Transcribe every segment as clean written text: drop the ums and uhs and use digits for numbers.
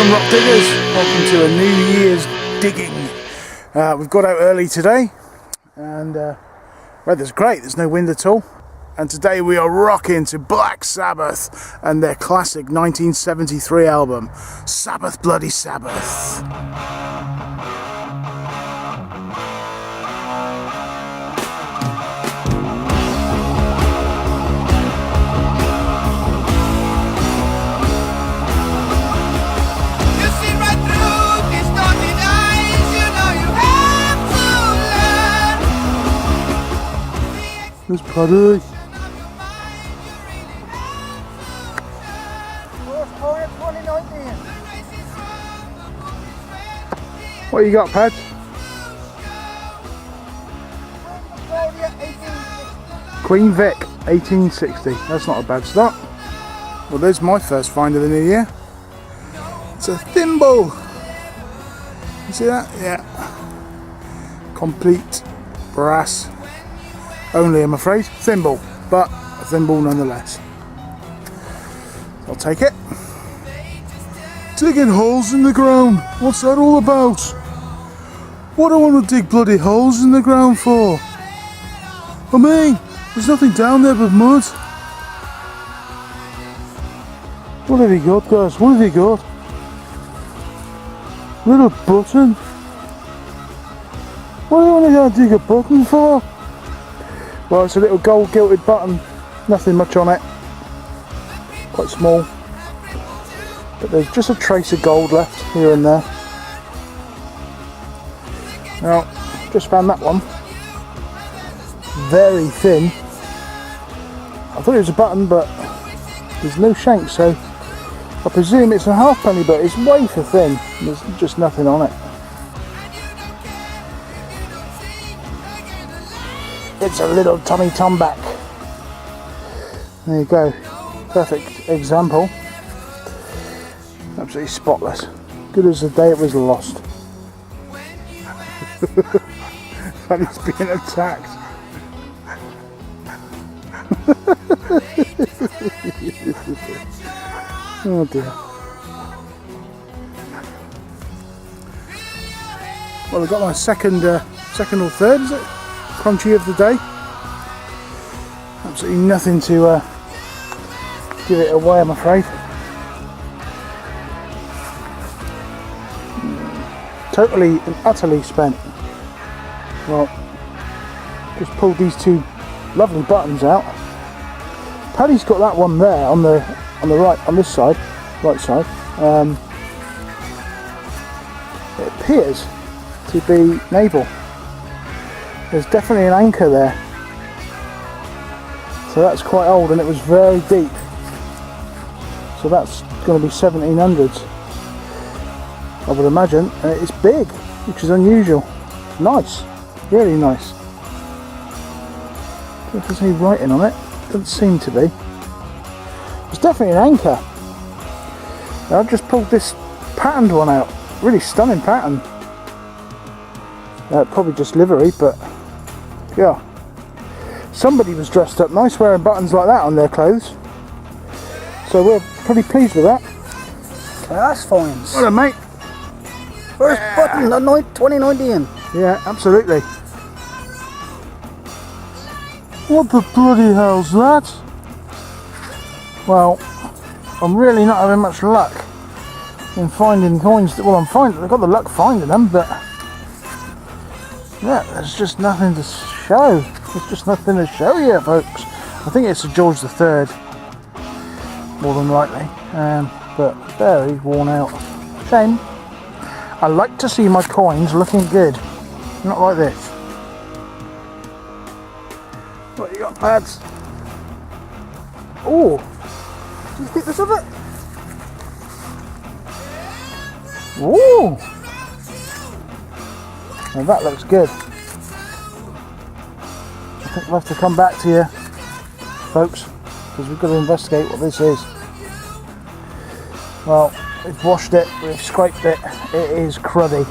Welcome rock diggers, welcome to a New Year's digging. We've got out early today and weather's great, there's no wind at all. And today we are rocking to Black Sabbath and their classic 1973 album, Sabbath Bloody Sabbath. There's Paddy. What you got, Pad? Queen Vic, 1860. That's not a bad start. Well, there's my first find of the new year. It's a thimble. You see that? Yeah. Complete brass. Only, I'm afraid, thimble, but a thimble nonetheless. I'll take it. Digging holes in the ground. What's that all about? What do I want to dig bloody holes in the ground for? I mean, there's nothing down there but mud. What have you got, guys? What have you got? Little button? What do you want to dig a button for? Well, it's a little gold gilded button, nothing much on it, quite small, but there's just a trace of gold left here and there. Now, just found that one, very thin. I thought it was a button, but there's no shank, so I presume it's a halfpenny, but it's way too thin, there's just nothing on it. It's a little Tommy Tomback. There you go. Perfect example. Absolutely spotless. Good as the day it was lost. Funny's being attacked. Oh dear. Well, I got my second or third, is it? Crunchy of the day. Absolutely nothing to give it away, I'm afraid. Totally and utterly spent. Well, just pulled these two lovely buttons out. Paddy's got that one there on the right, on this side, right side. It appears to be naval. There's definitely an anchor there, so that's quite old and it was very deep, so that's going to be 1700s I would imagine, and it's big, which is unusual. Nice, really nice. Don't know if there's any writing on it, doesn't seem to be. It's definitely an anchor. Now, I've just pulled this patterned one out, really stunning pattern. Probably just livery, but yeah, somebody was dressed up nice wearing buttons like that on their clothes, so we're pretty pleased with that. That's fine. Well, mate, first button of 2019. Yeah, absolutely. What the bloody hell's that? Well, I'm really not having much luck in finding coins. Well, I've got the luck finding them, but yeah, there's just nothing to show. There's just nothing to show here, folks. I think it's a George III, more than likely, but very worn out. Shame. I like to see my coins looking good, not like this. What you got, Pads? Oh, do you think this of it? Ooh. Well, that looks good. I think we'll have to come back to you, folks, because we've got to investigate what this is. Well, we've washed it, we've scraped it, it is cruddy.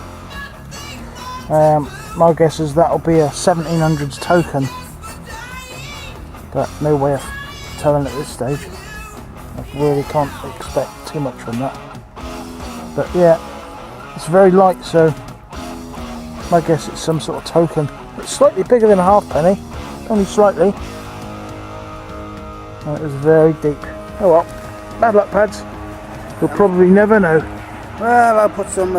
My guess is that'll be a 1700s token, but no way of telling at this stage. I really can't expect too much from that. But yeah, it's very light, so I guess it's some sort of token. It's slightly bigger than a halfpenny, only slightly. And it was very deep. Oh well, bad luck, pads. You'll probably never know. Well, I'll put some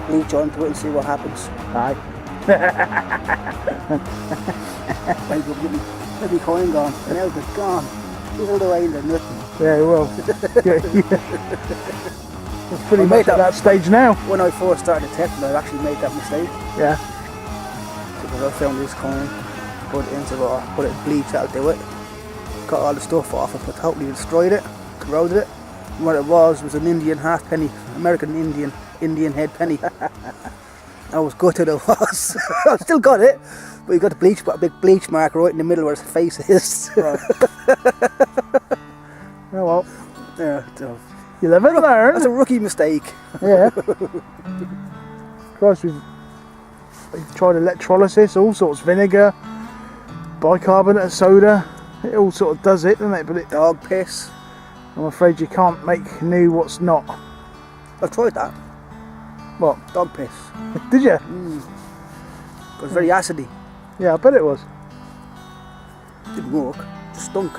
bleach onto it and see what happens. Aye. Wake up, get me coin gone. Now it's gone. He's all the way into nothing. Yeah, well. Yeah. It's pretty much at that stage now. When I first started testing, I actually made that mistake. Yeah. Because I found this coin, put it into water, put it in bleach, that'll do it. Got all the stuff off it, but totally destroyed it, corroded it. And what it was an Indian halfpenny, American Indian head penny. I was gutted it was. I still got it, but you got the bleach, but a big bleach mark right in the middle where his face is. Right. Oh well. Yeah, so You live and learn. that's a rookie mistake. Yeah. Christ, we've tried electrolysis, all sorts, vinegar, bicarbonate of soda. It all sort of does it, doesn't it? But Dog piss. I'm afraid you can't make new what's not. I've tried that. What? Dog piss. Did you? It was very acidy. Yeah, I bet it was. Didn't work. Just stunk.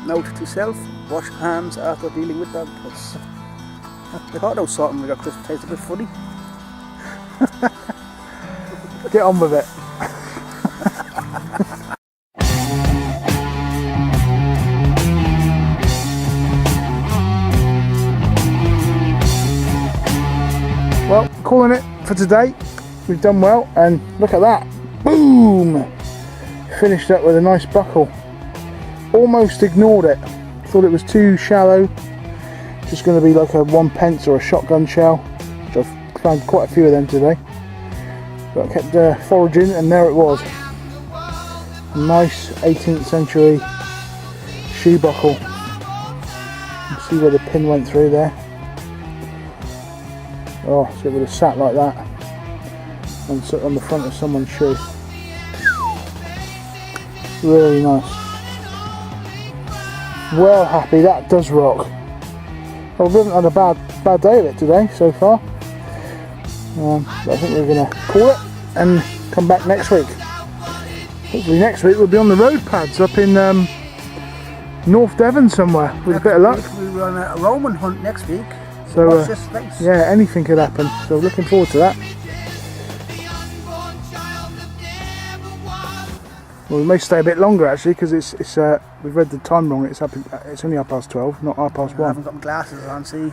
Note to self: wash hands after dealing with dog piss. I thought those salt and vinegar crisps taste a bit funny. Get on with it. Well, calling it for today. We've done well, and look at that. Boom! Finished up with a nice buckle. Almost ignored it. Thought it was too shallow. Just going to be like a 1p or a shotgun shell, which I've found quite a few of them today. But I kept foraging, and there it was. A nice 18th century shoe buckle. You can see where the pin went through there. Oh, so it would have sat like that and sit on the front of someone's shoe. Really nice. Well happy, that does rock. Well, we haven't had a bad day of it today so far. But I think we're going to call it and come back next week. Hopefully next week we'll be on the road pads up in North Devon somewhere with a bit of luck. We're on a Roman hunt next week. So watch this space. yeah, anything could happen. So looking forward to that. Well, we may stay a bit longer actually because it's we've read the time wrong. It's only 12:30, not 1:30. I haven't got my glasses on. See,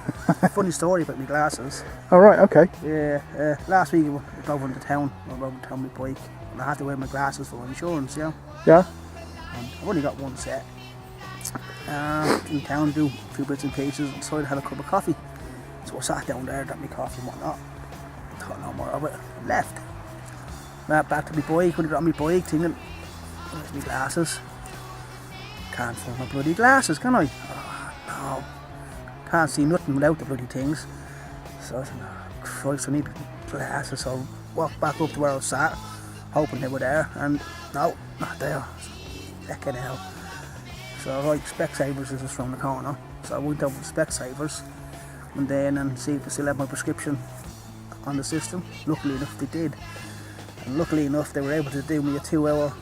funny story about my glasses. Oh right, okay. Yeah, last week we drove into town. I rode into town with my bike, and I had to wear my glasses for insurance. Yeah. Yeah. And I've only got one set. In town, do a few bits and pieces, and so I had a cup of coffee. So I sat down there, got my coffee and whatnot. Thought no more of it. Left. Went back to my bike. When I got on my bike, thinking, where's my glasses? Can't find my bloody glasses, can I? Oh, no. Can't see nothing without the bloody things. So I said, oh, Christ, I need glasses. So I walked back up to where I was sat, hoping they were there, and no, not there. Heckin' hell. So right, Specsavers is just round the corner. So I went over to Specsavers and then and see if they still had my prescription on the system. Luckily enough they did. And luckily enough they were able to do me a 2 hour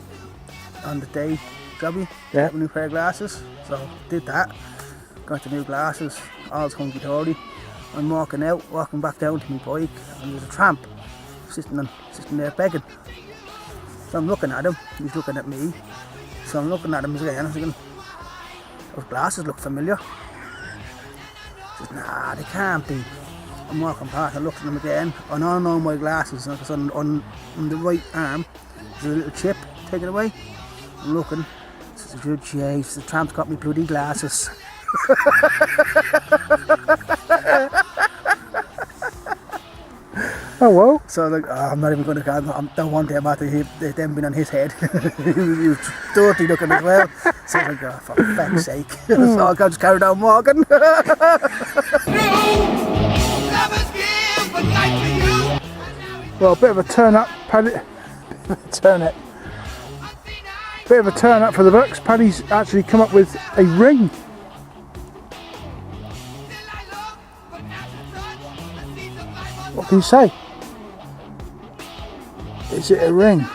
on the day jobby. Yeah. A new pair of glasses. So did that. Got the new glasses, all's hunky dory. I'm walking back down to my bike, and there's a tramp sitting there begging. So I'm looking at him, he's looking at me. So I'm looking at him again, I'm thinking, those glasses look familiar. He says, nah, they can't be. I'm walking past, I looked at them again, and on all my glasses, and on the right arm, there's a little chip taken away. I'm looking, says, good jeez, the tramp's got me bloody glasses. Oh well. So I was like, oh, I'm not even going to, I don't want them after them being on his head. he was dirty looking as well. So I was like, oh, for fuck's sake. So I just carried on walking. Well, a bit of a turn up, turn it. Bit of a turn up for the books. Paddy's actually come up with a ring. What can you say? Is it a ring?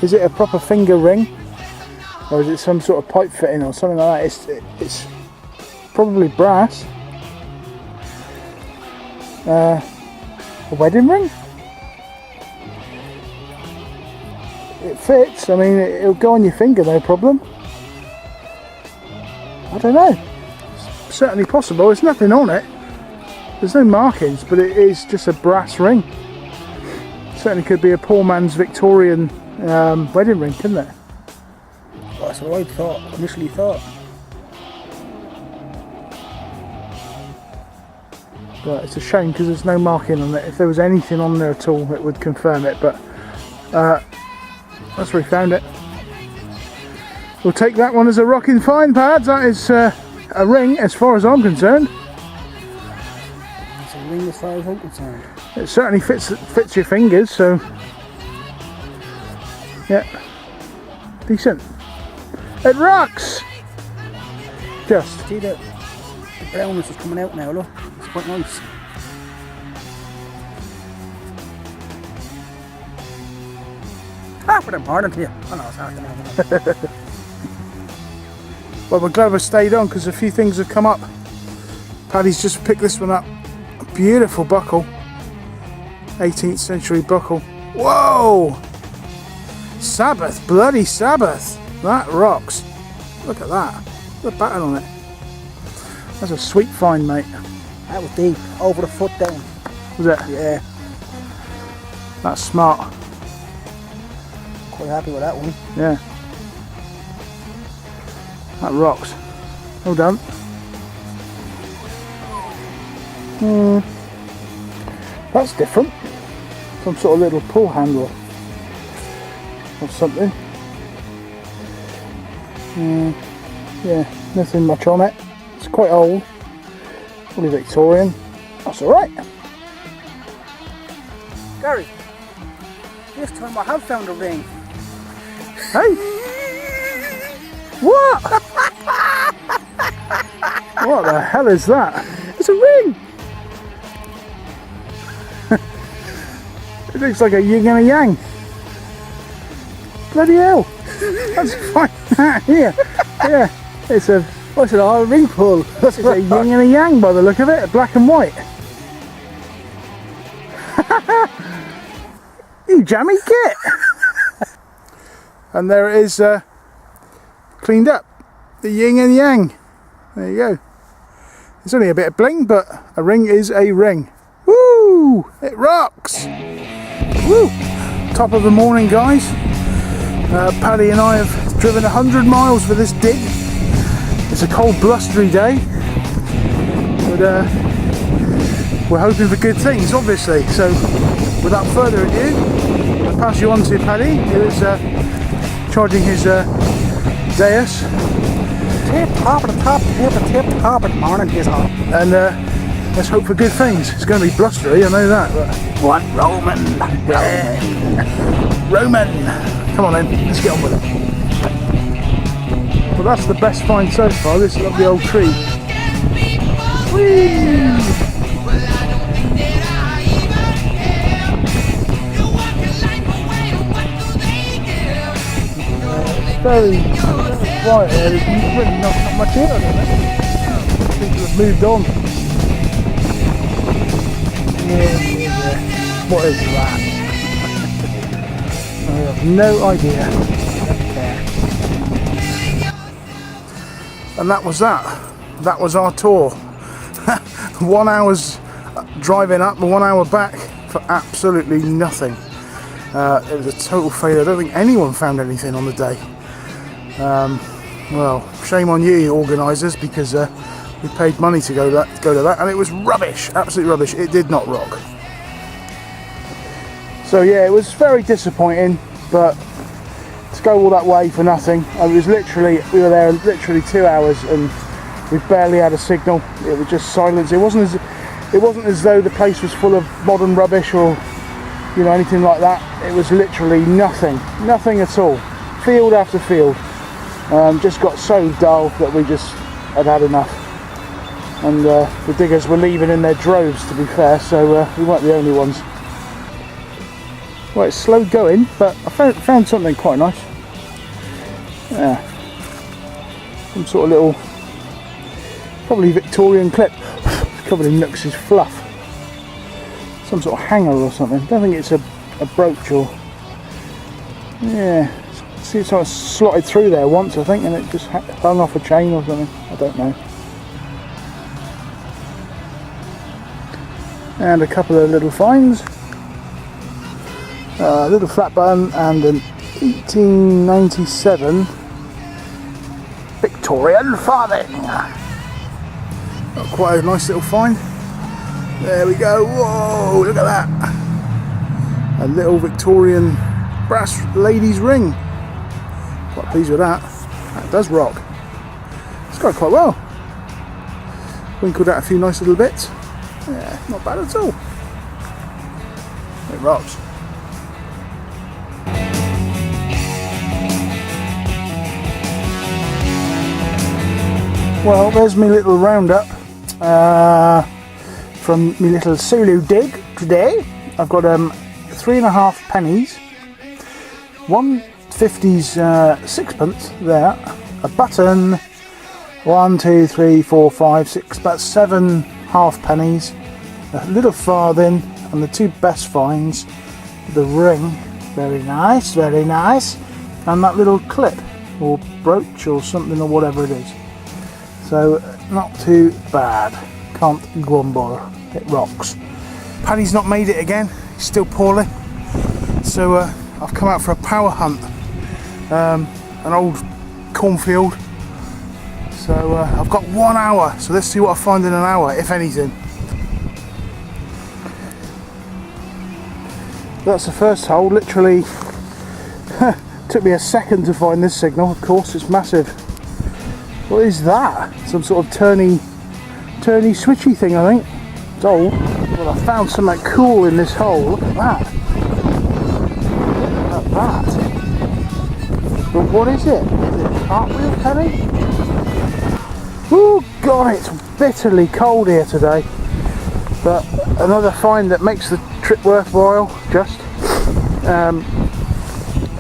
Is it a proper finger ring? Or is it some sort of pipe fitting or something like that? It's probably brass. A wedding ring? It fits. I mean, it'll go on your finger, no problem. I don't know. It's certainly possible. There's nothing on it. There's no markings, but it is just a brass ring. Certainly could be a poor man's Victorian wedding ring, couldn't it? Well, that's what I initially thought. But it's a shame because there's no marking on it. If there was anything on there at all, it would confirm it. But that's where we found it. We'll take that one as a rocking find, Pads. That is a ring as far as I'm concerned. It's a ring as far as I'm concerned. It certainly fits your fingers, so yeah, decent. It rocks. Just See the brownness is coming out now, look. It's quite nice. For the morning to you. Oh no, it's afternoon. Well, we're glad we stayed on because a few things have come up. Paddy's just picked this one up. A beautiful buckle. 18th century buckle. Whoa! Sabbath, bloody Sabbath. That rocks. Look at that. Look at the pattern on it. That's a sweet find, mate. That was deep. Over the foot down. Was it? Yeah. That's smart. Quite happy with that one. Yeah. That rocks. Well done. That's different. Some sort of little pull handle or something. Yeah, nothing much on it. It's quite old. Probably Victorian. That's alright. Gary, this time I have found a ring. Hey! What? What the hell is that? It's a ring! It looks like a yin and a yang. Bloody hell! That's fine. Here, yeah. It's a What's it all? A ring pull. it's a yin and a yang by the look of it, black and white. You jammy git! And there it is, cleaned up. The yin and yang. There you go. It's only a bit of bling, but a ring is a ring. Woo! It rocks! Woo! Top of the morning, guys. Paddy and I have driven 100 miles for this dig. It's a cold, blustery day, but we're hoping for good things, obviously. So, without further ado, I'll pass you on to Paddy, who is charging his dais. Tip top of the top, tip top of the morning is on. And let's hope for good things. It's going to be blustery, I know that. But What Roman? Roman! Come on then, let's get on with it. Well, that's the best find so far, this lovely old tree. Whee! Very quiet here, there's really not much here, I don't know. People have moved on. Yeah. What is that? I have no idea. And that was that. That was our tour. 1 hour's driving up and 1 hour back for absolutely nothing. It was a total failure. I don't think anyone found anything on the day. Well, shame on you organisers, because we paid money to go to that, and it was rubbish, absolute rubbish. It did not rock. So yeah, it was very disappointing, but to go all that way for nothing. We were there literally 2 hours and we barely had a signal. It was just silence. It wasn't as though the place was full of modern rubbish or anything like that. It was literally nothing at all field after field. Just got so dull that we just had enough. And the diggers were leaving in their droves, to be fair, so we weren't the only ones. Well, it's slow going, but I found something quite nice. Yeah. Some sort of little, probably Victorian clip, covered in NUKS' fluff. Some sort of hanger or something. Don't think it's a brooch or... Yeah. See, it sort of slotted through there once, I think, and it just hung off a chain or something. I don't know. And a couple of little finds. A little flat button and an 1897 Victorian farthing. Got quite a nice little find. There we go. Whoa, look at that. A little Victorian brass lady's ring. Quite pleased with that. That does rock. It's going quite well. Winkled out a few nice little bits. Yeah, not bad at all. It rocks. Well, there's my little roundup from my little solo dig today. I've got 3.5 pennies, 1/50s sixpence there, a button, 1, 2, 3, 4, 5, 6, about 7 halfpennies, a little farthing, and the two best finds, the ring, very nice, and that little clip or brooch or something or whatever it is. So not too bad, can't grumble, it rocks. Paddy's not made it again, he's still poorly, so I've come out for a power hunt, an old cornfield, so I've got 1 hour, so let's see what I find in an hour, if anything. That's the first hole, literally took me a second to find this signal, of course, it's massive. What is that? Some sort of turny switchy thing, I think. It's old. Well, I found something cool in this hole. Look at that. Look at that. But what is it? Is it a cartwheel penny? Oh God, it's bitterly cold here today. But another find that makes the trip worthwhile. Just a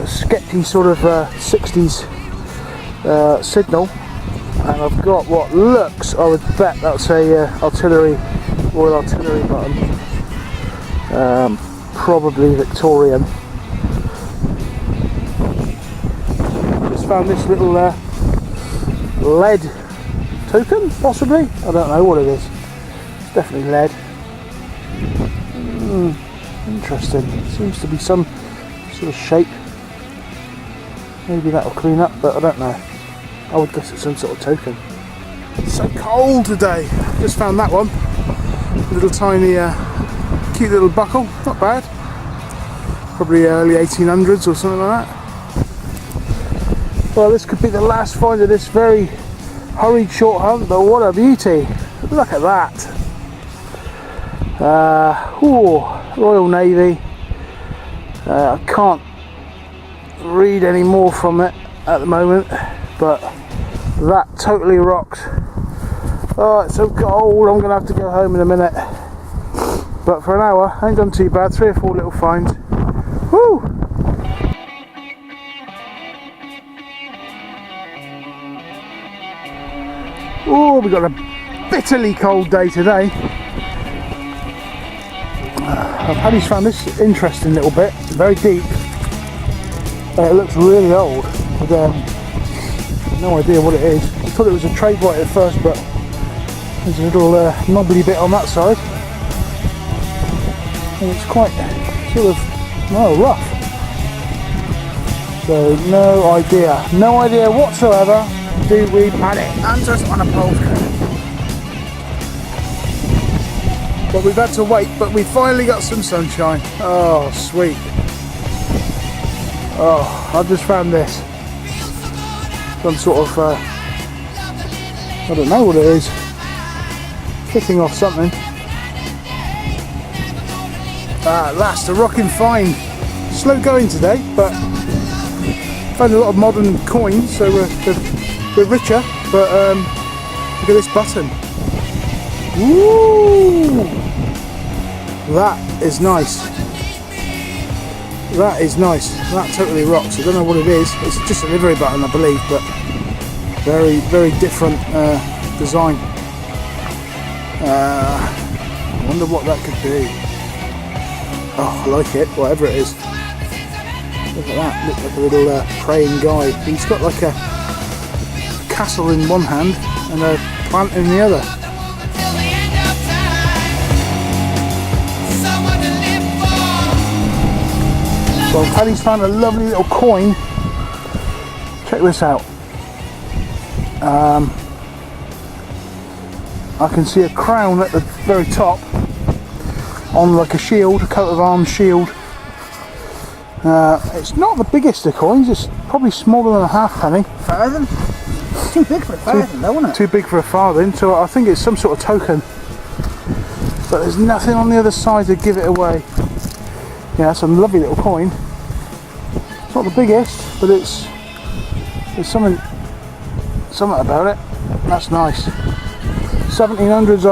sketchy sort of 60s signal. And I've got what looks, I would bet that's a Royal Artillery button, probably Victorian. Just found this little lead token, possibly, I don't know what it is, it's definitely lead. Interesting, seems to be some sort of shape, maybe that'll clean up, but I don't know. I would guess it's some sort of token. It's so cold today. Just found that one. A little tiny, cute little buckle. Not bad. Probably early 1800s or something like that. Well, this could be the last find of this very hurried short hunt, but what a beauty. Look at that. Royal Navy. I can't read any more from it at the moment, but that totally rocks. Oh, it's so cold, I'm gonna have to go home in a minute. But for an hour, I ain't done too bad, 3 or 4 little finds. Woo! Oh, we got a bitterly cold day today. Paddy's found this interesting little bit, very deep. It looks really old. But, no idea what it is. I thought it was a trade white at first, but there's a little knobbly bit on that side, and it's quite sort of rough. So no idea whatsoever. Do we Paddy? Answers on a postcard. But we've had to wait, but we finally got some sunshine. Oh, sweet. Oh, I've just found this. Some sort of, I don't know what it is. Kicking off something. At last, a rocking find. Slow going today, but found a lot of modern coins, so we're richer. But look at this button. Woo! That is nice. That is nice. That totally rocks. I don't know what it is. It's just a livery button, I believe, but very, very different design. I wonder what that could be. Oh, I like it, whatever it is. Look at that, looks like a little praying guy. He's got like a castle in one hand and a plant in the other. Well, Paddy's found a lovely little coin. Check this out. I can see a crown at the very top on like a shield, a coat of arms shield. It's not the biggest of coins, it's probably smaller than a halfpenny. Farthing? Too big for a farthing though, isn't it? Too big for a farthing, so I think it's some sort of token. But there's nothing on the other side to give it away. Yeah, that's a lovely little coin. It's not the biggest, but there's something about it. That's nice. 1700s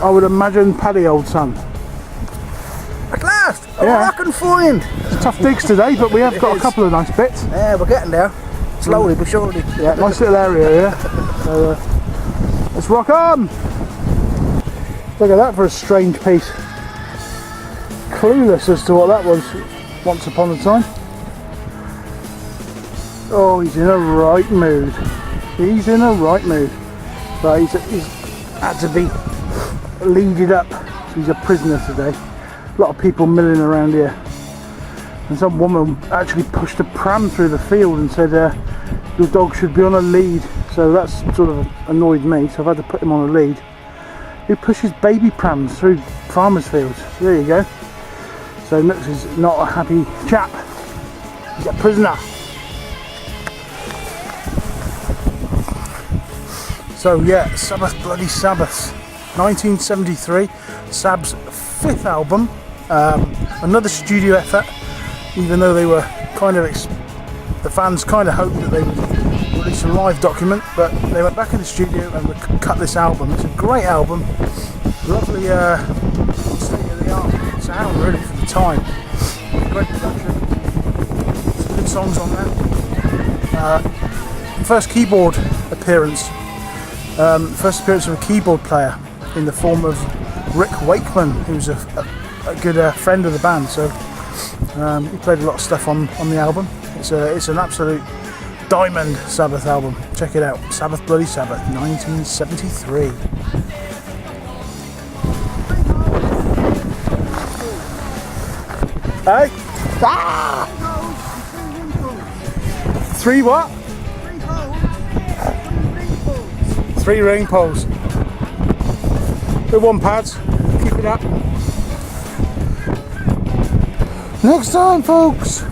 I would imagine, Paddy, old son. At last! A Yeah. rockin' find! It's tough digs today, but we have got a couple of nice bits. Yeah, we're getting there. Slowly but surely. Yeah, nice little area, yeah. So, let's rock on! Look at that for a strange piece. Clueless as to what that was once upon a time. Oh, he's in a right mood. He's in a right mood. Right, he's had to be leaded up, so he's a prisoner today. A lot of people milling around here. And some woman actually pushed a pram through the field and said, your dog should be on a lead. So that's sort of annoyed me, so I've had to put him on a lead. Who pushes baby prams through farmers' fields? So there you go. So Nuks is not a happy chap. He's a prisoner. So yeah, Sabbath Bloody Sabbath, 1973, Sab's 5th album. Another studio effort, even though they were kind of, the fans kind of hoped that they would release a live document, but they went back in the studio and cut this album. It's a great album, lovely state of the art sound really for the time. Great production, some good songs on there. First keyboard appearance. First appearance of a keyboard player in the form of Rick Wakeman, who's a good friend of the band. So he played a lot of stuff on the album. It's an absolute diamond Sabbath album. Check it out, Sabbath Bloody Sabbath, 1973. Hey? Ah! 3 what? 3 ring poles. Good one, Pads. Keep it up. Next time, folks.